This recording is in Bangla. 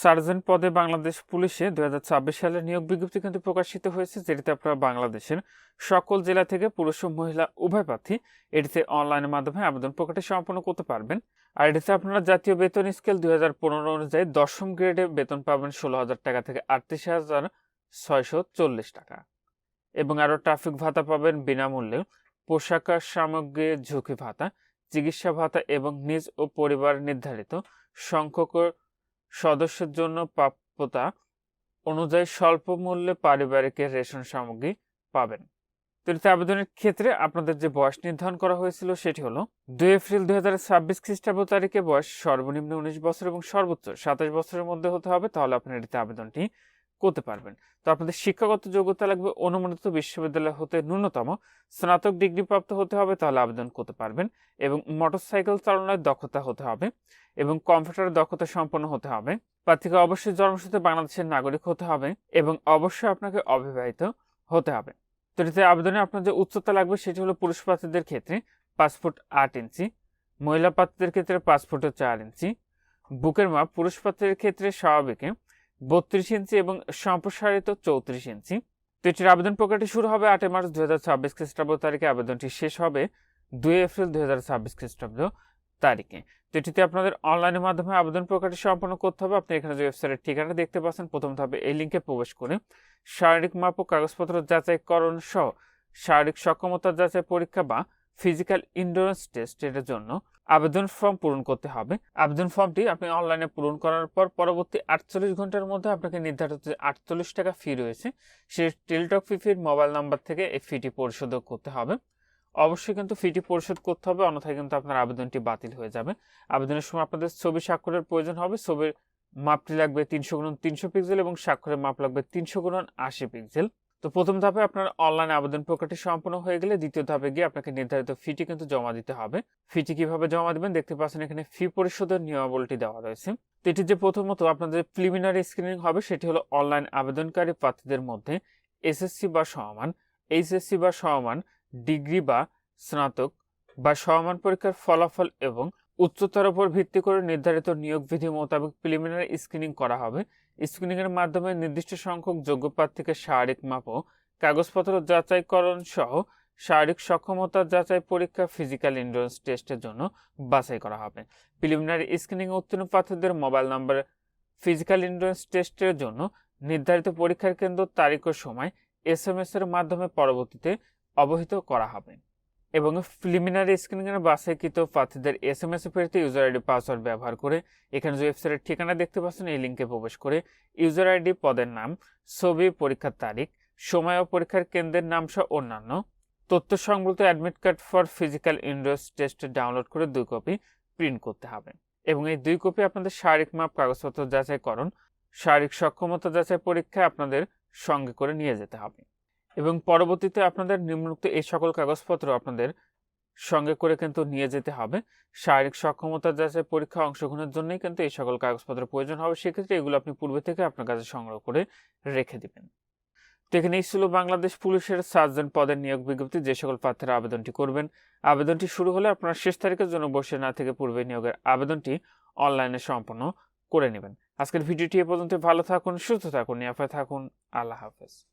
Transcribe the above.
সার্জেন্ট পদে বাংলাদেশ পুলিশে 2026 সালের নিয়োগ বিজ্ঞপ্তি কিন্তু প্রকাশিত হয়েছে, যেটিতে আপনারা বাংলাদেশের সকল জেলা থেকে পুরুষ ও মহিলা উভয় প্রার্থী এটিতে অনলাইনের মাধ্যমে আবেদন প্রকাশে সম্পন্ন করতে পারবেন। আর এটিতে আপনারা জাতীয় বেতন স্কেল 2015 অনুযায়ী 10ম গ্রেডে বেতন পাবেন 16,000 টাকা থেকে 38,640 টাকা, এবং আরও ট্রাফিক ভাতা পাবেন বিনামূল্যে, পোশাক সামগ্রী ঝুঁকি ভাতা, চিকিৎসা ভাতা এবং নিজ ও পরিবার নির্ধারিত সংখ্যক সদস্যের জন্য প্রাপ্যতা অনুযায়ী স্বল্প মূল্যে পারিবারিক রেশন সামগ্রী পাবেন। তো এতে আবেদনের ক্ষেত্রে আপনাদের যে বয়স নির্ধারণ করা হয়েছিল সেটি হলো 2 এপ্রিল 2026 খ্রিস্টাব্দ তারিখে বয়স সর্বনিম্ন 19 বছর এবং সর্বোচ্চ 27 বছরের মধ্যে হতে হবে, তাহলে আপনারা এটিতে আবেদনটি করতে পারবেন। তো আপনাদের শিক্ষাগত যোগ্যতা লাগবে অনুমোদিত বিশ্ববিদ্যালয় হতে ন্যূনতম স্নাতক ডিগ্রি প্রাপ্ত হতে হবে, তাহলে আবেদন করতে পারবেন। এবং মোটরসাইকেল চালনায় দক্ষতা হতে হবে এবং কম্পিউটারের দক্ষতা সম্পন্ন হতে হবে। প্রার্থীকে অবশ্যই জন্মসূত্রে বাংলাদেশের নাগরিক হতে হবে এবং অবশ্যই আপনাকে অবিবাহিত হতে হবে। তো এটিতে আবেদনে আপনার যে উচ্চতা লাগবে সেটি হলো পুরুষ প্রার্থীদের ক্ষেত্রে 5 ফুট 8 ইঞ্চি, মহিলা প্রার্থীদের ক্ষেত্রে 5 ফুট 4 ইঞ্চি। বুকের মাপ পুরুষ প্রার্থীদের ক্ষেত্রে স্বাভাবিকে 32 ইঞ্চি এবং সম্প্রসারিত 34 ইঞ্চি। তো এটির আবেদন প্রক্রিয়াটি শুরু হবে 8 মার্চ 2026 খ্রিস্টাব্দ তারিখে, আবেদনটি শেষ হবে 2 এপ্রিল 2026 খ্রিস্টাব্দ তারিখে। তো এটিতে আপনাদের অনলাইনের মাধ্যমে আবেদন প্রক্রিয়াটি সম্পন্ন করতে হবে। আপনি এখানে যে ওয়েবসাইটের ঠিকানা দেখতে পাচ্ছেন, প্রথম ধাপে এই লিঙ্কে প্রবেশ করে শারীরিক মাপ ও কাগজপত্র যাচাইকরণ সহ শারীরিক সক্ষমতা যাচাই পরীক্ষা বা ফিজিক্যাল ইন্ডুরেন্স টেস্ট এর জন্য আবেদন ফর্ম পূরণ করতে হবে। আবেদন ফর্মটি আপনি অনলাইনে পূরণ করার পর পরবর্তী 48 ঘন্টার মধ্যে আপনাকে নির্ধারিত যে 48 টাকা ফি রয়েছে সেই টেলিটক ফির মোবাইল নাম্বার থেকে এই ফিটি পরিশোধ করতে হবে। অবশ্যই কিন্তু ফিটি পরিশোধ করতে হবে, অন্যথায় কিন্তু আপনার আবেদনটি বাতিল হয়ে যাবে। আবেদনের সময় আপনাদের ছবি স্বাক্ষরের প্রয়োজন হবে। ছবির মাপটি লাগবে 300x300 পিক্সেল এবং স্বাক্ষরের মাপ লাগবে 300x80 পিক্সেল। তো প্রথম ধাপে আপনার অনলাইন আবেদন প্রক্রিয়াটি সম্পন্ন হয়ে গেলে দ্বিতীয় ধাপে গিয়ে আপনাকে নির্ধারিত ফিটি কিন্তু জমা দিতে হবে। ফিটি কিভাবে জমা দিবেন দেখতে পাচ্ছেন, এখানে ফি পরিশোধের নিয়মাবলীটি দেওয়া রয়েছে। তো এটি যে প্রথমত আপনাদের প্রিলিমিনারি স্ক্রিনিং হবে সেটি হলো অনলাইন আবেদনকারী প্রার্থীদের মধ্যে এসএসসি বা সমমান, এইচএসসি বা সমমান, ডিগ্রি বা স্নাতক বা সমমান পরীক্ষার ফলাফল এবং উচ্চতার উপর ভিত্তি করে নির্ধারিত নিয়োগ বিধি মোতাবেক প্রিলিমিনারি স্ক্রিনিং করা হবে। স্ক্রিনিং এর মাধ্যমে নির্দিষ্ট সংখ্যক যোগ্য প্রার্থীকে শারীরিক মাপ ও কাগজপত্র যাচাইকরণ সহ শারীরিক সক্ষমতা যাচাই পরীক্ষা ফিজিক্যাল ইন্ডুরেন্স টেস্টের জন্য বাছাই করা হবে। প্রিলিমিনারি স্ক্রিনিং উত্তীর্ণ প্রার্থীদের মোবাইল নাম্বার ফিজিক্যাল ইন্ডুরেন্স টেস্টের জন্য নির্ধারিত পরীক্ষার কেন্দ্র, তারিখ ও সময় SMS এর মাধ্যমে পরবর্তীতে অবহিত করা হবে। এবং প্রিলিমিনারি স্ক্রিনিং এর বাছাইকৃত প্রার্থীদের SMS পেতে ইউজার আইডি পাসওয়ার্ড ব্যবহার করে এখানে যে ওয়েবসাইটের ঠিকানা দেখতে পাচ্ছেন এই লিঙ্কে প্রবেশ করে ইউজার আইডি, পদের নাম, ছবি, পরীক্ষার তারিখ, সময় ও পরীক্ষার কেন্দ্রের নাম সহ অন্যান্য তথ্য সংবলিত admit card for physical endurance test download করে 2 কপি প্রিন্ট করতে হবে। এবং এই 2 কপি আপনাদের শারীরিক মাপ, কাগজপত্র যাচাইকরণ, শারীরিক সক্ষমতা যাচাই পরীক্ষায় আপনাদের সঙ্গে করে নিয়ে যেতে হবে। এবং পরবর্তীতে আপনাদের নিম্নোক্ত এই সকল কাগজপত্র আপনাদের সঙ্গে করে কিন্তু নিয়ে যেতে হবে। শারীরিক সক্ষমতা যাচাই পরীক্ষা অংশগ্রহণের জন্যই কিন্তু এই সকল কাগজপত্র প্রয়োজন হবে। সেক্ষেত্রে এগুলো আপনি পূর্বে থেকে আপনার কাছে সংগ্রহ করে রেখে দিবেন। তো এখানেই ছিল বাংলাদেশ পুলিশের সার্জেন্ট পদের নিয়োগ বিজ্ঞপ্তি। যে সকল প্রার্থীরা আবেদনটি করবেন, আবেদনটি শুরু হলে আপনারা শেষ তারিখের জন্য বসে না থেকে পূর্বে নিয়োগের আবেদনটি অনলাইনে সম্পন্ন করে নেবেন। আজকের ভিডিওটি এ পর্যন্ত। ভালো থাকুন, সুস্থ থাকুন, নিরাপদে থাকুন। আল্লাহ হাফেজ।